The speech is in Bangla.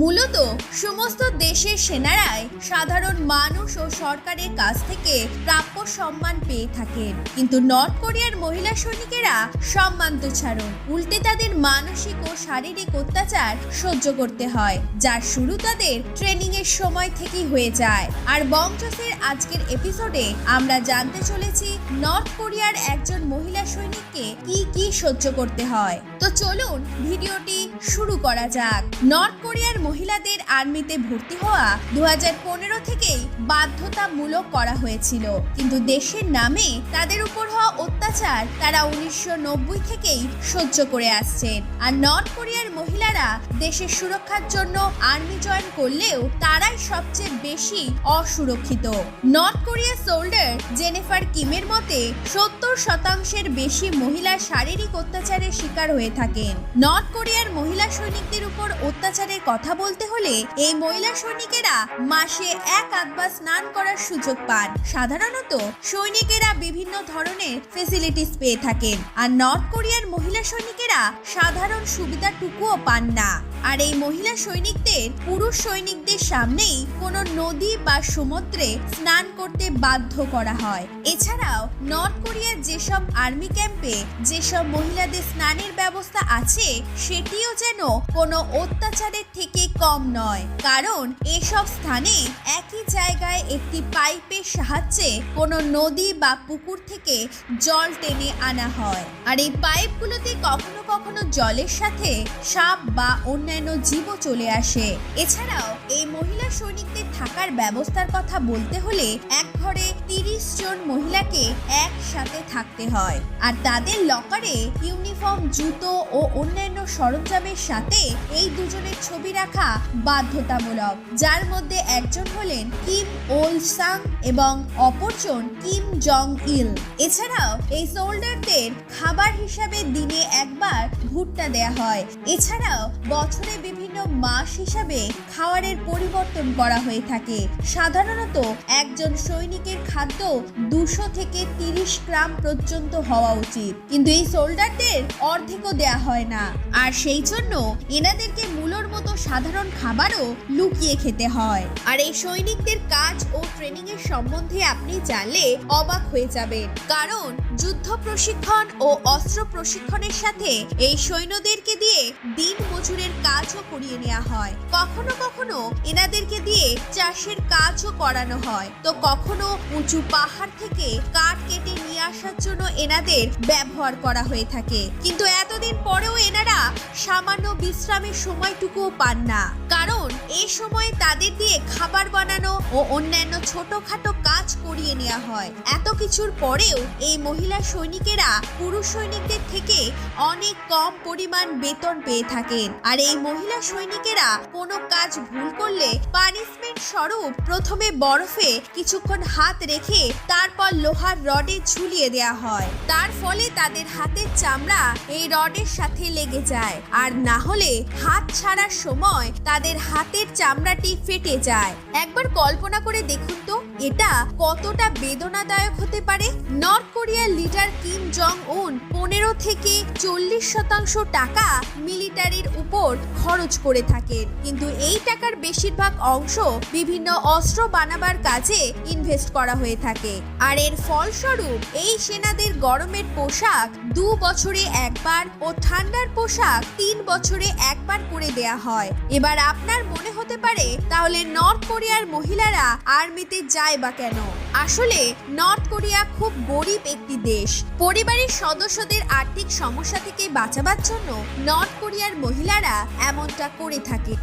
মূলত সমস্ত দেশের সেনারাই সাধারণ মানুষ ও সরকারের কাছ থেকে প্রাপ্য সম্মান পেয়ে থাকেন, কিন্তু নর্থ কোরিয়ার মহিলা সৈনিকেরা সম্মান তো ছাড়ুন, উল্টে তাদের মানসিক ও শারীরিক অত্যাচার সহ্য করতে হয়, যার শুরু তাদের ট্রেনিং এর সময় থেকেই হয়ে যায়। আর বংচসের আজকের এপিসোডে আমরা জানতে চলেছি নর্থ কোরিয়ার একজন মহিলা সৈনিককে কি সহ্য করতে হয়। তো চলুন ভিডিওটি শুরু করা যাক। নর্থ কোরিয়ার মহিলাদের আর্মিতে ভর্তি হওয়া 2015 থেকেই বাধ্যতামূলক করা হয়েছিল, কিন্তু দেশের নামে তাদের উপর হওয়া অত্যাচার তারা 1990 থেকেই সহ্য করে আসছেন। আর নর্থ কোরিয়ার মহিলারা দেশের সুরক্ষার জন্য আর্মি জয়েন করলেও তারাই সবচেয়ে বেশি অসুরক্ষিত। নর্থ কোরিয়ার সোল্ডার জেনিফার কিমের মতে 70% বেশি মহিলা শারীরিক অত্যাচারের শিকার হয়ে থাকেন। নর্থ কোরিয়ার মহিলা সৈনিকদের উপর অত্যাচারের কথা বলতে হলে এই মহিলা সৈনিকেরা মাসে এক আধবার স্নান করার সুযোগ পান। সাধারণত সৈনিকেরা বিভিন্ন ধরনের ফেসিলিটিস পেয়ে থাকেন, আর নর্থ কোরিয়ার মহিলা সৈনিকেরা সাধারণ সুবিধাটুকুও পান না। আর এই মহিলা সৈনিকদের পুরুষ সৈনিকদের সামনেই কোনো নদী বা সমুদ্রে স্নান করতে বাধ্য করা হয়। এছাড়াও নর্থ কোরিয়ার যেসব আর্মি ক্যাম্পে যেসব মহিলাদের স্নানের ব্যবস্থা আছে সেটিও যেন কোনো অত্যাচারের থেকে কম নয়, কারণ এসব স্থানে একই জায়গায় একটি পাইপের সাহায্যে কোনো নদী বা পুকুর থেকে জল টেনে আনা হয়। আর এই পাইপগুলোতে কখনো কখনো জলের সাথে সাপ বা অন্যান্য জীবও চলে আসে। এছাড়াও এই মহিলা সৈনিকদের থাকার ব্যবস্থার কথা বলতে হলে এক ঘরে 30 জন মহিলাকে একসাথে থাকতে হয়, আর তাদের লকারে ইউনিফর্ম, জুতো ও অন্যান্য সরঞ্জামের সাথে এই দুজনের ছবি রাখা বাধ্যতামূলক, যার মধ্যে একজন হলেন কিম ওল সাং এবং অপরজন কিম জং ইল। এছাড়াও এই সোল্ডারদের খাবার হিসাবে দিনে একবার ভুট্টা দেয়া হয়। এছাড়াও বছরে বিভিন্ন মাস হিসাবে খাবারের পরিবর্তন করা হয়ে থাকে। সাধারণত একজন সৈনিকের খাদ্য 200 থেকে 30 গ্রাম পর্যন্ত হওয়া উচিত, কিন্তু এই সোল্ডারদের অর্ধেকও দেয়া হয় না, আর সেই জন্য এনাদেরকে মূলোর মতো সাধারণ খাবারও লুকিয়ে খেতে হয়। আর এই সৈনিকদের কাজ ও ট্রেনিং এর সম্বন্ধে আপনি জানলে অবাক হয়ে যাবেন, কারণ যুদ্ধ প্রশিক্ষণ ও অস্ত্র প্রশিক্ষণের সাথে এই সৈন্যদেরকে দিয়ে দিন মজুরের কাজও করিয়ে নেওয়া হয়। কখনো কখনো এনাদেরকে দিয়ে চাষের কাজও করানো হয়, তো কখনো উঁচু পাহাড় থেকে কাঠ কেটে নিয়ে আসার জন্য এনাদের ব্যবহার করা হয়ে থাকে, কিন্তু এতদিন পরেও এনারা সামান্য বিশ্রামের সময়টুকুও পান না, কারণ এই সময় তাদের দিয়ে খাবার বানানো ও অন্যান্য ছোটখাটো কাজ করিয়ে নেওয়া হয়। এত কিছুর পরেও এই মহিলা সৈনিকেরা পুরুষ সৈনিকদের থেকে অনেক কম পরিমাণ বেতন পেয়ে থাকেন। আর এই মহিলা সৈনিকেরা কোনো কাজ ভুল করলে পানিশমেন্ট স্বরূপ প্রথমে বরফে কিছুক্ষণ হাত রেখে তারপর লোহার রডে ঝুলিয়ে দেওয়া হয়। তার ফলে তাদের হাতের চামড়া এই রডের সাথে লেগে যায়, আর না হলে হাত ছাড়ার সময় তাদের হাতের চামড়াটি ফেটে যায়। একবার কল্পনা করে দেখুন তো এটা কতটা বেদনাদায়ক হতে পারে। নর্থ কোরিয়ার লিডার কিম জং উন 15 থেকে 40% টাকা মিলিটারির উপর খরচ করে থাকেন, কিন্তু এই টাকার বেশিরভাগ অংশ বিভিন্ন অস্ত্র বানাবার কাজে ইনভেস্ট করা হয়ে থাকে। আর এর ফলস্বরূপ এই সেনাদের গরমের পোশাক 2 বছরে একবার ও ঠান্ডার পোশাক 3 বছরে একবার করে দেয়া হয়। এবার আপনার মনে হতে পারে তাহলে নর্থ কোরিয়ার মহিলারা আর্মিতে যায় বা কেন? আসলে নর্থ কোরিয়া খুব গরিব একটি দেশ। পরিবারের সদস্যদের আর্থিক সমস্যা থেকে বাঁচাবার জন্য নর্থ কোরিয়ার মহিলারা এমনটা করে থাকে।